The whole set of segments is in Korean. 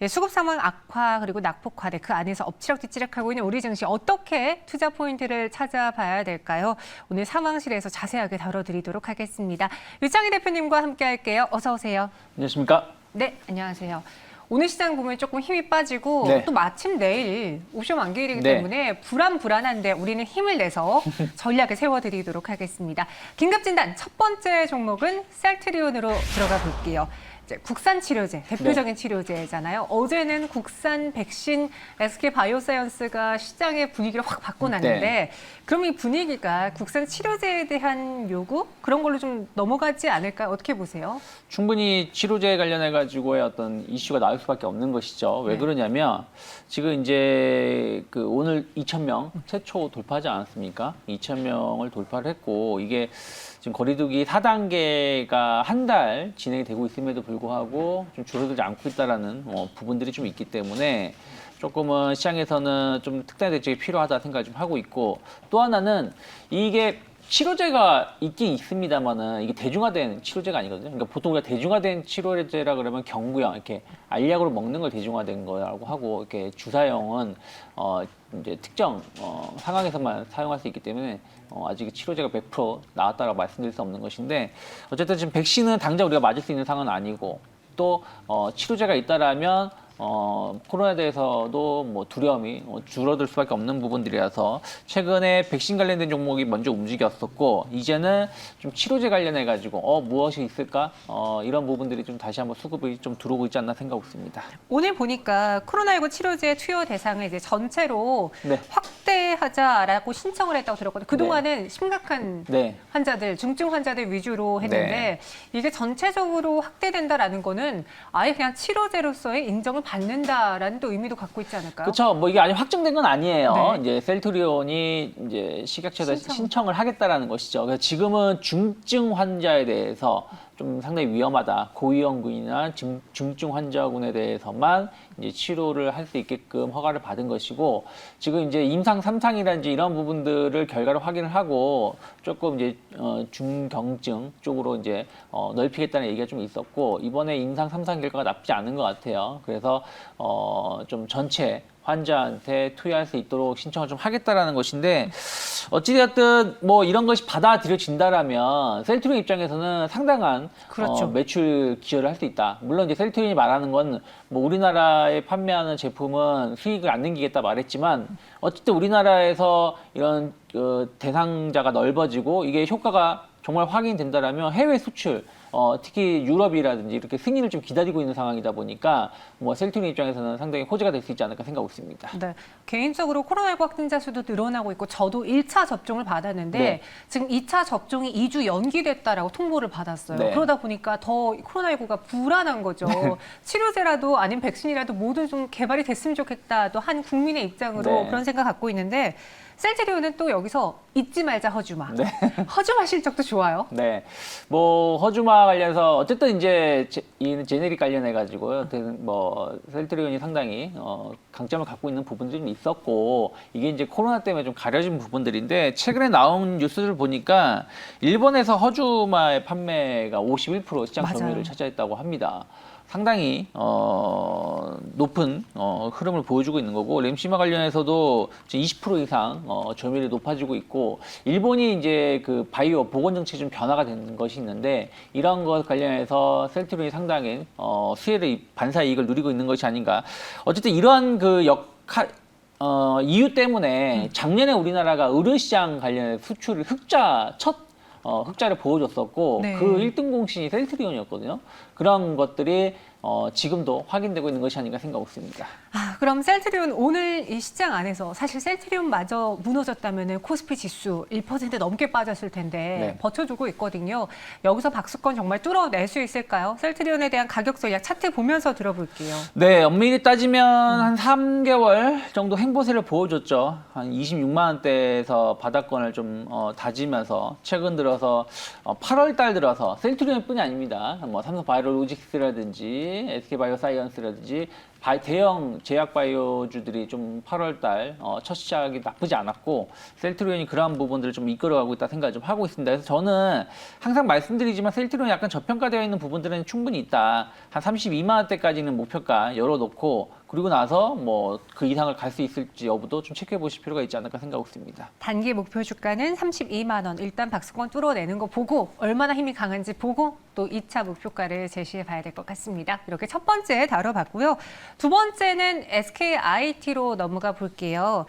예, 수급 상황 악화 그리고 낙폭화돼 그 안에서 엎치락뒤치락하고 있는 우리 증시 어떻게 투자 포인트를 찾아봐야 될까요? 오늘 상황실에서 자세하게 다뤄드리도록 하겠습니다. 유창희 대표님과 함께할게요. 어서 오세요. 안녕하십니까? 네, 안녕하세요. 오늘 시장 보면 조금 힘이 빠지고 네. 또 마침 내일 옵션 만기일이기 네. 때문에 불안한데 우리는 힘을 내서 전략을 세워드리도록 하겠습니다. 긴급진단 첫 번째 종목은 셀트리온으로 들어가 볼게요. 이제 국산 치료제, 대표적인 치료제잖아요. 어제는 국산 백신 SK 바이오사이언스가 시장의 분위기를 확 바꿔놨는데 그럼 이 분위기가 국산 치료제에 대한 요구 그런 걸로 좀 넘어가지 않을까 어떻게 보세요? 충분히 치료제 관련해 가지고의 어떤 이슈가 나올 수밖에 없는 것이죠. 왜 그러냐면 지금 이제 그 오늘 2,000명 최초 돌파하지 않았습니까? 2,000명을 돌파를 했고 이게 지금 거리두기 4단계가 한 달 진행이 되고 있음에도 불구하고 좀 줄어들지 않고 있다라는 부분들이 좀 있기 때문에 조금은 시장에서는 좀 특단의 대책이 필요하다 생각을 좀 하고 있고 또 하나는 이게 치료제가 있긴 있습니다만은 이게 대중화된 치료제가 아니거든요. 그러니까 보통 우리가 대중화된 치료제라 그러면 경구형 이렇게 알약으로 먹는 걸 대중화된 거라고 하고 이렇게 주사형은 이제 특정 상황에서만 사용할 수 있기 때문에 아직 치료제가 100% 나왔다라고 말씀드릴 수 없는 것인데 어쨌든 지금 백신은 당장 우리가 맞을 수 있는 상황은 아니고 또 치료제가 있다라면 코로나에 대해서도 뭐 두려움이 줄어들 수밖에 없는 부분들이라서 최근에 백신 관련된 종목이 먼저 움직였었고 이제는 좀 치료제 관련해 가지고 무엇이 있을까 이런 부분들이 좀 다시 한번 수급이 좀 들어오고 있지 않나 생각하고 있습니다. 오늘 보니까 코로나19 치료제 투여 대상을 이제 전체로 네. 확대하자라고 신청을 했다고 들었거든요. 그동안은 심각한 네. 환자들, 중증 환자들 위주로 했는데 이게 전체적으로 확대된다라는 거는 아예 그냥 치료제로서의 인정을 받는다라는 또 의미도 갖고 있지 않을까요? 그렇죠. 뭐 이게 아직 확정된 건 아니에요. 네. 이제 셀트리온이 이제 식약처에다 신청을 하겠다라는 것이죠. 그래서 지금은 중증 환자에 대해서 좀 상당히 위험하다. 고위험군이나 중증 환자군에 대해서만 이제 치료를 할 수 있게끔 허가를 받은 것이고 지금 이제 임상 3상이라든지 이런 부분들을 결과를 확인을 하고 조금 이제 중경증 쪽으로 이제 넓히겠다는 얘기가 좀 있었고 이번에 임상 3상 결과가 나쁘지 않은 것 같아요. 그래서 좀 전체 환자한테 투여할 수 있도록 신청을 좀 하겠다라는 것인데 어찌되었든 뭐 이런 것이 받아들여진다라면 셀트리온 입장에서는 상당한 그렇죠. 매출 기여를 할 수 있다. 물론 이제 셀트리온이 말하는 건 뭐 우리나라에 판매하는 제품은 수익을 안 남기겠다 말했지만 어쨌든 우리나라에서 이런 대상자가 넓어지고 이게 효과가 정말 확인된다라면 해외 수출 특히 유럽이라든지 이렇게 승인을 좀 기다리고 있는 상황이다 보니까 뭐 셀트리온 입장에서는 상당히 호재가 될 수 있지 않을까 생각하고 있습니다. 네, 개인적으로 코로나19 확진자 수도 늘어나고 있고 저도 1차 접종을 받았는데 네. 지금 2차 접종이 2주 연기됐다라고 통보를 받았어요. 네. 그러다 보니까 더 코로나19가 불안한 거죠. 치료제라도 아니면 백신이라도 모두 좀 개발이 됐으면 좋겠다. 또 한 국민의 입장으로 네. 그런 생각 갖고 있는데 셀트리온은 또 여기서 잊지 말자 허주마. 네. 허주마 실적도 좋아요. 네, 뭐 허주마 관련해서 어쨌든 이제 이 제네릭 관련해 가지고요, 뭐 셀트리온이 상당히 강점을 갖고 있는 부분들이 좀 있었고 이게 이제 코로나 때문에 좀 가려진 부분들인데 최근에 나온 뉴스를 보니까 일본에서 허주마의 판매가 51% 시장 맞아요. 점유율을 차지했다고 합니다. 상당히 높은 흐름을 보여주고 있는 거고 램시마 관련해서도 지금 20% 이상 점유율이 높아지고 있고 일본이 이제 그 바이오 보건 정책이 좀 변화가 된 것이 있는데 이런 것 관련해서 셀트리온이 상당히 수혜를 반사 이익을 누리고 있는 것이 아닌가. 어쨌든 이러한 그 이유 때문에 작년에 우리나라가 의료시장 관련해 수출 흑자를 보여줬었고 네. 그 1등 공신이 셀트리온이었거든요. 그런 것들이 지금도 확인되고 있는 것이 아닌가 생각하고 있습니다. 그럼 셀트리온 오늘 이 시장 안에서 사실 셀트리온마저 무너졌다면 코스피 지수 1% 넘게 빠졌을 텐데 네. 버텨주고 있거든요. 여기서 박스권 정말 뚫어낼 수 있을까요? 셀트리온에 대한 가격 전략 차트 보면서 들어볼게요. 네, 엄밀히 따지면 한 3개월 정도 행보세를 보여줬죠. 한 26만 원대에서 바닥권을 좀 다지면서 최근 들어서 8월 달 들어서 셀트리온뿐이 아닙니다. 뭐 삼성바이오로직스라든지 SK바이오사이언스라든지 대형 제약 바이오주들이 좀 8월달 첫 시작이 나쁘지 않았고 셀트리온이 그러한 부분들을 좀 이끌어가고 있다 생각을 좀 하고 있습니다. 그래서 저는 항상 말씀드리지만 셀트리온이 약간 저평가되어 있는 부분들은 충분히 있다. 한 32만 원대까지는 목표가 열어놓고 그리고 나서 뭐 그 이상을 갈 수 있을지 여부도 좀 체크해 보실 필요가 있지 않을까 생각하고 있습니다. 단기 목표 주가는 32만 원. 일단 박스권 뚫어내는 거 보고 얼마나 힘이 강한지 보고 또 2차 목표가를 제시해 봐야 될 것 같습니다. 이렇게 첫 번째 다뤄봤고요. 두 번째는 SKIT로 넘어가 볼게요.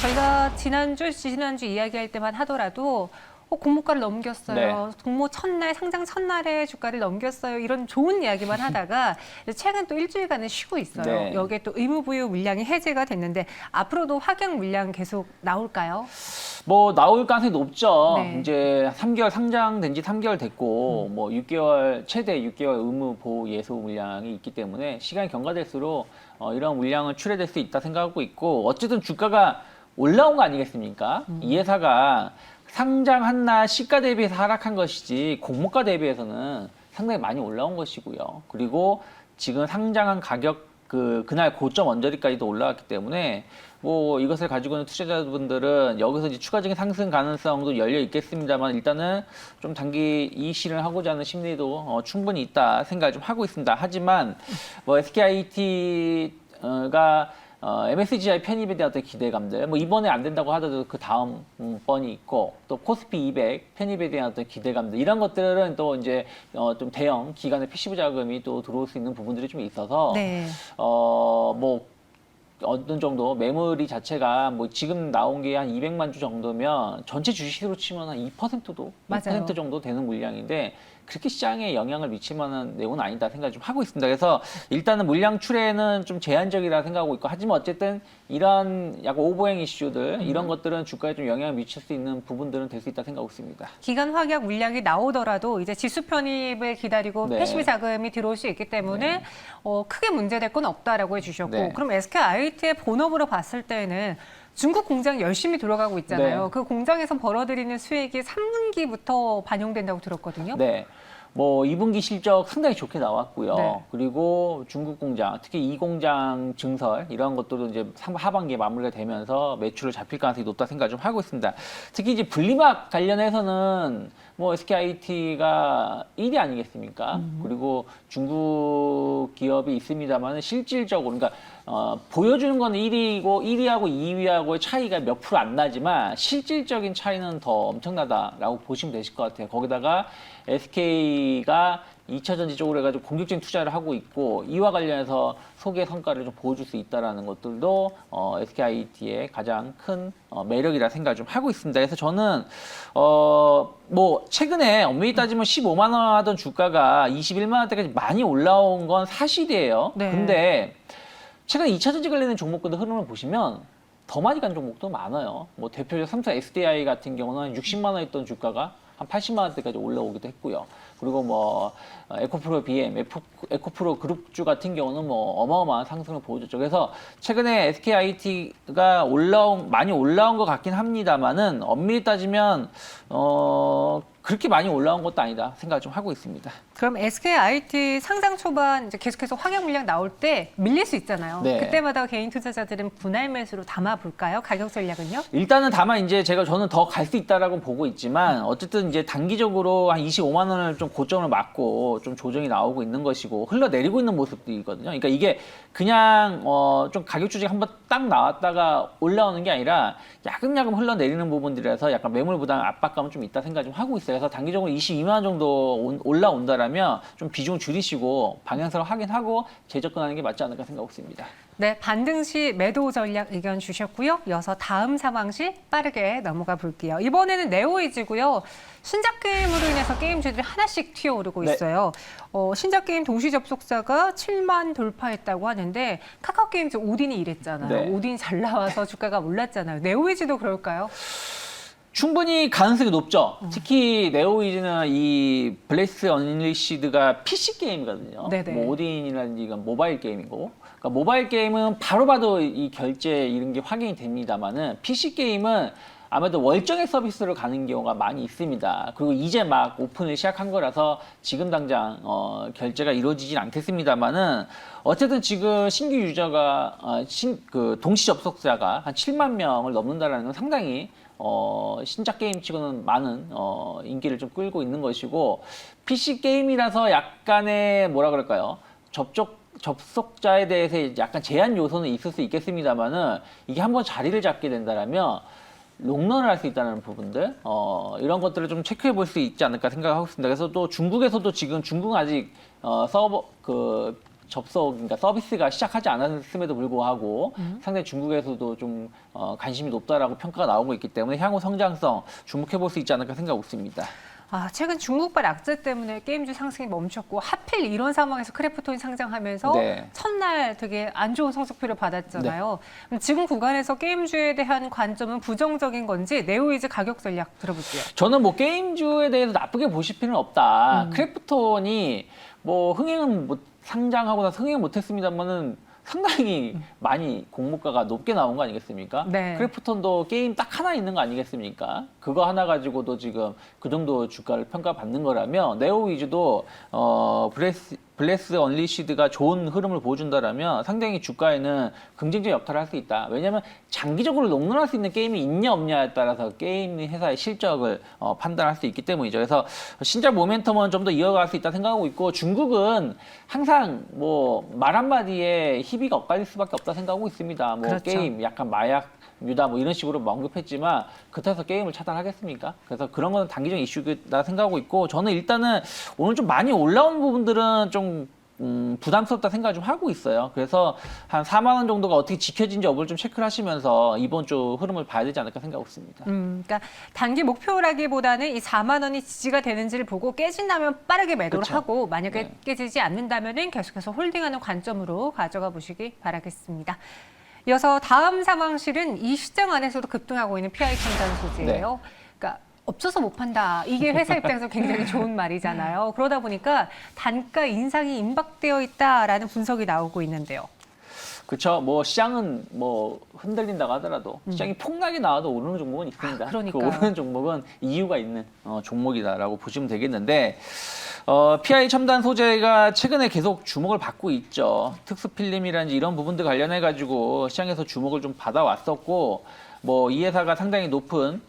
저희가 지난주 이야기할 때만 하더라도 공모가를 넘겼어요. 공모 첫날, 상장 첫날에 주가를 넘겼어요. 이런 좋은 이야기만 하다가 최근 또 일주일간은 쉬고 있어요. 네. 여기에 또 의무부유 물량이 해제가 됐는데 앞으로도 확약 물량 계속 나올까요? 뭐 나올 가능성이 높죠. 네. 이제 3개월 상장된 지 3개월 됐고 뭐 6개월 최대 6개월 의무 보호 예소 물량이 있기 때문에 시간이 경과될수록 이런 물량은 출회될 수 있다 생각하고 있고 어쨌든 주가가 올라온 거 아니겠습니까? 이 회사가 상장한 날 시가 대비해서 하락한 것이지 공모가 대비해서는 상당히 많이 올라온 것이고요. 그리고 지금 상장한 가격 그날 고점 언저리까지도 올라왔기 때문에 뭐 이것을 가지고 있는 투자자분들은 여기서 이제 추가적인 상승 가능성도 열려 있겠습니다만 일단은 좀 단기 이익 실현을 하고자 하는 심리도 충분히 있다 생각을 좀 하고 있습니다. 하지만 뭐 SKIT가 MSCI 편입에 대한 어떤 기대감들, 뭐 이번에 안 된다고 하더라도 그 다음 번이 있고, 또 코스피 200 편입에 대한 어떤 기대감들, 이런 것들은 또 이제 좀 대형 기관의 패시브 자금이 또 들어올 수 있는 부분들이 좀 있어서, 네. 뭐 어느 정도 매물이 자체가 뭐 지금 나온 게 한 200만 주 정도면 전체 주식으로 치면 한 2%도, 맞아요. 2% 정도 되는 물량인데 그렇게 시장에 영향을 미칠 만한 내용은 아니다 생각을 좀 하고 있습니다. 그래서 일단은 물량 출회는 좀 제한적이라 생각하고 있고 하지만 어쨌든 이런 약간 오버행 이슈들 이런 것들은 주가에 좀 영향을 미칠 수 있는 부분들은 될 수 있다 생각하고 있습니다. 기간 확약 물량이 나오더라도 이제 지수 편입을 기다리고 네. 패시브 자금이 들어올 수 있기 때문에 크게 문제될 건 없다라고 해주셨고 네. 그럼 SKIT의 본업으로 봤을 때는 중국 공장 열심히 들어가고 있잖아요. 네. 그 공장에서 벌어들이는 수익이 3분기부터 반영된다고 들었거든요. 네. 뭐 2분기 실적 상당히 좋게 나왔고요. 네. 그리고 중국 공장, 특히 이 공장 증설 이런 것들도 이제 하반기에 마무리가 되면서 매출을 잡힐 가능성이 높다 생각을 좀 하고 있습니다. 특히 이제 분리막 관련해서는 뭐 SKIT가 1위 아니겠습니까? 그리고 중국 기업이 있습니다만 실질적으로 그러니까 보여주는 건 1위고 1위하고 2위하고의 차이가 몇 프로 안 나지만 실질적인 차이는 더 엄청나다라고 보시면 되실 것 같아요. 거기다가 SK가 2차 전지 쪽으로 해가지고 공격적인 투자를 하고 있고 이와 관련해서 소개 성과를 좀 보여줄 수 있다는 것들도 SKIT의 가장 큰 매력이라 생각을 좀 하고 있습니다. 그래서 저는 뭐 최근에 엄밀히 따지면 15만 원 하던 주가가 21만 원대까지 많이 올라온 건 사실이에요. 네. 근데 최근 2차 전지 관련된 종목들의 흐름을 보시면 더 많이 간 종목도 많아요. 뭐 대표적 삼성 SDI 같은 경우는 60만 원 있던 주가가 한 80만 원대까지 올라오기도 했고요. 그리고 뭐 에코프로 BM, 에코프로 그룹주 같은 경우는 뭐 어마어마한 상승을 보여줬죠. 그래서 최근에 SKIT가 많이 올라온 것 같긴 합니다만은 엄밀히 따지면 그렇게 많이 올라온 것도 아니다 생각을 좀 하고 있습니다. 그럼 SKIT 상장 초반 이제 계속해서 확약 물량 나올 때 밀릴 수 있잖아요. 네. 그때마다 개인 투자자들은 분할 매수로 담아 볼까요? 가격 전략은요? 일단은 다만 이제 저는 더 갈 수 있다라고 보고 있지만 어쨌든 이제 단기적으로 한 25만 원을 좀 고점을 맞고 좀 조정이 나오고 있는 것이고 흘러내리고 있는 모습들이거든요. 그러니까 이게 그냥 좀 가격 조정이 한번 딱 나왔다가 올라오는 게 아니라 야금야금 흘러내리는 부분들이라서 약간 매물 부담 압박감은 좀 있다 생각 좀 하고 있어요. 그래서 단기적으로 22만 원 정도 올라온다라면 좀 비중 줄이시고 방향성을 확인하고 재접근하는 게 맞지 않을까 생각하고 있습니다. 네, 반등 시 매도 전략 의견 주셨고요. 이어서 다음 상황실 빠르게 넘어가 볼게요. 이번에는 네오이즈고요. 신작 게임으로 인해서 게임주들이 하나씩 튀어오르고 네. 있어요. 신작 게임 동시 접속자가 7만 돌파했다고 하는데 카카오 게임즈 오딘이 이랬잖아요. 네. 오딘이 잘 나와서 주가가 올랐잖아요. 네오이즈도 그럴까요? 충분히 가능성이 높죠. 특히 네오이즈는 이 블레이스 언리시드가 PC 게임이거든요. 네네. 뭐 오딘이라든지 이건 모바일 게임이고, 그러니까 모바일 게임은 바로 봐도 이 결제 이런 게 확인이 됩니다만은 PC 게임은 아무래도 월정액 서비스로 가는 경우가 많이 있습니다. 그리고 이제 막 오픈을 시작한 거라서 지금 당장 결제가 이루어지진 않겠습니다만은 어쨌든 지금 신규 유저가 동시 접속자가 한 7만 명을 넘는다라는 건 상당히 신작 게임 치고는 많은 인기를 좀 끌고 있는 것이고 PC 게임이라서 약간의 뭐라 그럴까요? 접속자에 대해서 약간 제한 요소는 있을 수 있겠습니다만은 이게 한번 자리를 잡게 된다라면 롱런을 할 수 있다는 부분들 이런 것들을 좀 체크해 볼 수 있지 않을까 생각하고 있습니다. 그래서 또 중국에서도 지금 중국은 아직 서버 그러니까 서비스가 시작하지 않았음에도 불구하고 상당히 중국에서도 좀 관심이 높다라고 평가가 나오고 있기 때문에 향후 성장성 주목해 볼 수 있지 않을까 생각하고 있습니다. 최근 중국발 악재 때문에 게임주 상승이 멈췄고 하필 이런 상황에서 크래프톤이 상장하면서 네. 첫날 되게 안 좋은 성적표를 받았잖아요. 그럼 지금 구간에서 게임주에 대한 관점은 부정적인 건지 네오이즈 가격 전략 들어볼게요. 저는 뭐 게임주에 대해서 나쁘게 보실 필요는 없다. 크래프톤이 뭐 상장하고 나서 흥행은 못했습니다만은 상당히 많이 공모가가 높게 나온 거 아니겠습니까? 네. 크래프톤도 게임 딱 하나 있는 거 아니겠습니까? 그거 하나 가지고도 지금 그 정도 주가를 평가받는 거라면 네오위즈도 블레스 언리시드가 좋은 흐름을 보여준다라면 상당히 주가에는 긍정적 역할을 할 수 있다. 왜냐하면 장기적으로 롱런할 수 있는 게임이 있냐 없냐에 따라서 게임 회사의 실적을 판단할 수 있기 때문이죠. 그래서 신작 모멘텀은 좀 더 이어갈 수 있다 생각하고 있고 중국은 항상 뭐 말 한마디에 희비가 엇갈릴 수밖에 없다 생각하고 있습니다. 뭐 그렇죠. 게임 약간 마약 유다 뭐 이런 식으로 언급했지만 그렇다고 해서 게임을 차단하겠습니까? 그래서 그런 거는 단기적 이슈다 생각하고 있고 저는 일단은 오늘 좀 많이 올라온 부분들은 좀 부담스럽다 생각을 좀 하고 있어요. 그래서 한 4만 원 정도가 어떻게 지켜진지 여부를 좀 체크를 하시면서 이번 주 흐름을 봐야 되지 않을까 생각하고 있습니다. 그러니까 단기 목표라기보다는 이 4만 원이 지지가 되는지를 보고 깨진다면 빠르게 매도를 그쵸. 하고 만약에 네. 깨지지 않는다면은 계속해서 홀딩하는 관점으로 가져가 보시기 바라겠습니다. 이어서 다음 상황실은 이 시장 안에서도 급등하고 있는 PI 첨단 소재예요. 그러니까 없어서 못 판다. 이게 회사 입장에서 굉장히 좋은 말이잖아요. 그러다 보니까 단가 인상이 임박되어 있다라는 분석이 나오고 있는데요. 그렇죠. 뭐 시장은 뭐 흔들린다고 하더라도 시장이 폭락이 나와도 오르는 종목은 있습니다. 그 그러니까요. 오르는 종목은 이유가 있는 종목이다라고 보시면 되겠는데 PI 첨단 소재가 최근에 계속 주목을 받고 있죠. 특수 필름이라든지 이런 부분들 관련해 가지고 시장에서 주목을 좀 받아왔었고 뭐 이 회사가 상당히 높은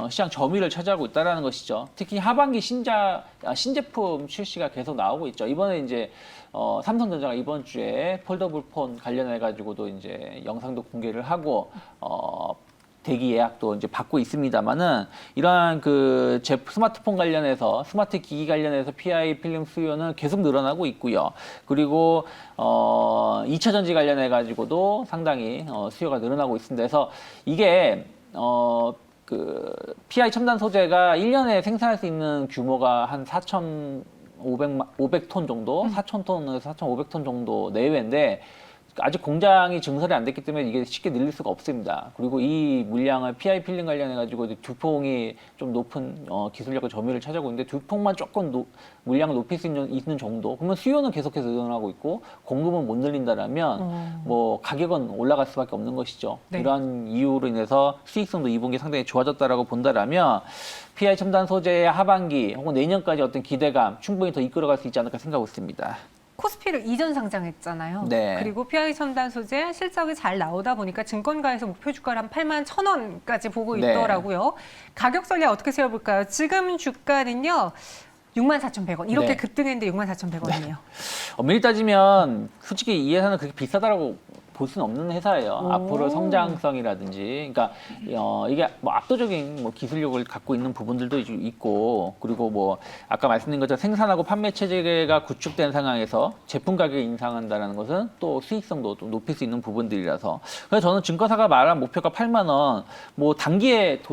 시장 점유율을 차지하고 있다라는 것이죠. 특히 하반기 신제품 출시가 계속 나오고 있죠. 이번에 이제 삼성전자가 이번 주에 폴더블 폰 관련해 가지고도 이제 영상도 공개를 하고 대기 예약도 이제 받고 있습니다만은 이러한 그 스마트폰 관련해서 스마트 기기 관련해서 PI 필름 수요는 계속 늘어나고 있고요. 그리고 2차 전지 관련해 가지고도 상당히 수요가 늘어나고 있습니다. 그래서 이게 그 PI 첨단 소재가 1년에 생산할 수 있는 규모가 한 4,500톤 정도, 4,000톤에서 4,500톤 정도 내외인데 아직 공장이 증설이 안 됐기 때문에 이게 쉽게 늘릴 수가 없습니다. 그리고 이 물량을 PI 필름 관련해 가지고 두퐁이 좀 높은 기술력과 점유율을 차지하고 있는데 두퐁만 조금 물량을 높일 수 있는 정도. 그러면 수요는 계속해서 늘어나고 있고 공급은 못 늘린다라면 뭐 가격은 올라갈 수밖에 없는 것이죠. 네. 이러한 이유로 인해서 수익성도 2분기 상당히 좋아졌다라고 본다라면 PI 첨단 소재의 하반기 혹은 내년까지 어떤 기대감 충분히 더 이끌어갈 수 있지 않을까 생각하고 있습니다. 코스피를 이전 상장했잖아요. 네. 그리고 PI 첨단 소재 실적이 잘 나오다 보니까 증권가에서 목표 주가를 한 8만 1,000원까지 보고 네. 있더라고요. 가격 전략 어떻게 세워볼까요? 지금 주가는요. 64,100원. 이렇게 네. 급등했는데 64,100원이에요. 엄밀히 따지면 솔직히 이 회사는 그렇게 비싸다라고 볼 수는 없는 회사예요. 오. 앞으로 성장성이라든지, 그러니까 이게 뭐 압도적인 뭐 기술력을 갖고 있는 부분들도 있고, 그리고 뭐 아까 말씀드린 것처럼 생산하고 판매 체계가 구축된 상황에서 제품 가격을 인상한다는 것은 또 수익성도 좀 높일 수 있는 부분들이라서, 그래서 저는 증권사가 말한 목표가 8만 원, 뭐 단기에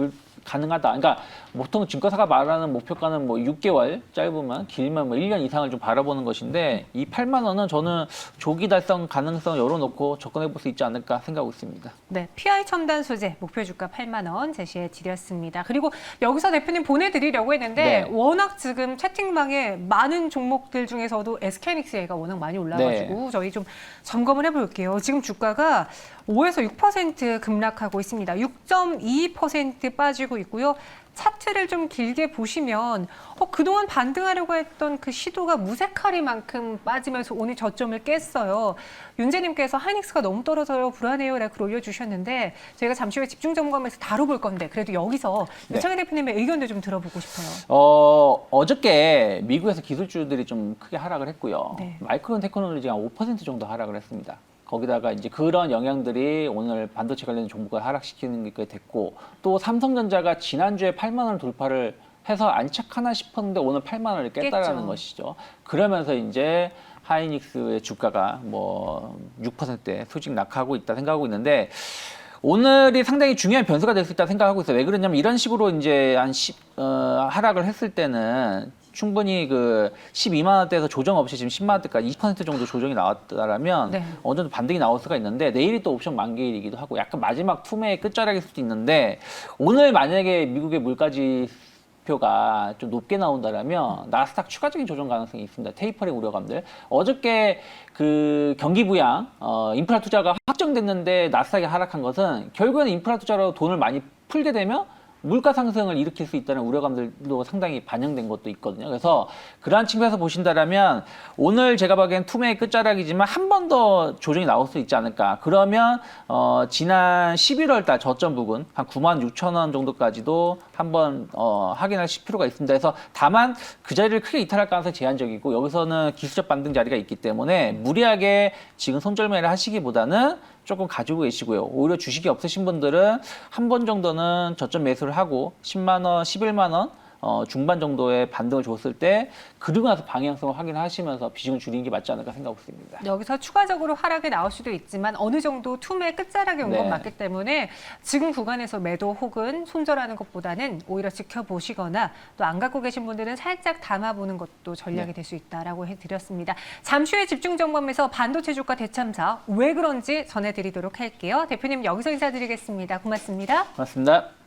가능하다. 그러니까 보통 증권사가 말하는 목표가는 뭐 6개월, 짧으면 길면 뭐 1년 이상을 좀 바라보는 것인데 이 8만 원은 저는 조기 달성 가능성 열어놓고 접근해 볼 수 있지 않을까 생각하고 있습니다. 네, PI 첨단 소재 목표 주가 8만 원 제시해 드렸습니다. 그리고 여기서 대표님 보내드리려고 했는데 네. 워낙 지금 채팅방에 많은 종목들 중에서도 SK하이닉스가 워낙 많이 올라가지고 저희 좀 점검을 해볼게요. 지금 주가가 5에서 6% 급락하고 있습니다. 6.2% 빠지고 있고요. 차트를 좀 길게 보시면 그동안 반등하려고 했던 그 시도가 무색하리만큼 빠지면서 오늘 저점을 깼어요. 윤재님께서 하이닉스가 너무 떨어져요. 불안해요. 라고 올려주셨는데 저희가 잠시 후에 집중 점검에서 다뤄볼 건데 그래도 여기서 네. 유창희 대표님의 의견도 좀 들어보고 싶어요. 어저께 미국에서 기술주들이 좀 크게 하락을 했고요. 네. 마이크론 테크놀로지가 5% 정도 하락을 했습니다. 거기다가 이제 그런 영향들이 오늘 반도체 관련 종목을 하락시키는 게 됐고 또 삼성전자가 지난주에 8만 원을 돌파를 해서 안착하나 싶었는데 오늘 8만 원을 깼다라는 깼죠. 것이죠. 그러면서 이제 하이닉스의 주가가 뭐 6%대 수직 낙하하고 있다 생각하고 있는데 오늘이 상당히 중요한 변수가 될 수 있다 생각하고 있어요. 왜 그러냐면 이런 식으로 이제 하락을 했을 때는 충분히 그 12만 원대에서 조정 없이 지금 10만 원대까지 20% 정도 조정이 나왔다라면 네. 어느 정도 반등이 나올 수가 있는데 내일이 또 옵션 만기일이기도 하고 약간 마지막 투매의 끝자락일 수도 있는데 오늘 만약에 미국의 물가지표가 좀 높게 나온다라면 나스닥 추가적인 조정 가능성이 있습니다. 테이퍼링 우려감들. 어저께 그 경기 부양, 인프라 투자가 확정됐는데 나스닥이 하락한 것은 결국에는 인프라 투자로 돈을 많이 풀게 되면 물가 상승을 일으킬 수 있다는 우려감들도 상당히 반영된 것도 있거든요. 그래서 그러한 측면에서 보신다라면 오늘 제가 보기엔 투매의 끝자락이지만 한 번 더 조정이 나올 수 있지 않을까. 그러면 지난 11월 달 저점 부근 한 9만 6천 원 정도까지도 한번 확인할 필요가 있습니다. 그래서 다만 그 자리를 크게 이탈할 가능성이 제한적이고 여기서는 기술적 반등 자리가 있기 때문에 무리하게 지금 손절매를 하시기보다는 조금 가지고 계시고요. 오히려 주식이 없으신 분들은 한 번 정도는 저점 매수를 하고 10만 원, 11만 원 중반 정도의 반등을 줬을 때 그러고 나서 방향성을 확인하시면서 비중을 줄이는 게 맞지 않을까 생각하고 있습니다. 여기서 추가적으로 하락이 나올 수도 있지만 어느 정도 투매 끝자락에 온 건 네. 맞기 때문에 지금 구간에서 매도 혹은 손절하는 것보다는 오히려 지켜보시거나 또 안 갖고 계신 분들은 살짝 담아보는 것도 전략이 될 수 있다라고 해드렸습니다. 잠시 후에 집중 점검에서 반도체 주가 대참사 왜 그런지 전해드리도록 할게요. 대표님 여기서 인사드리겠습니다. 고맙습니다. 고맙습니다.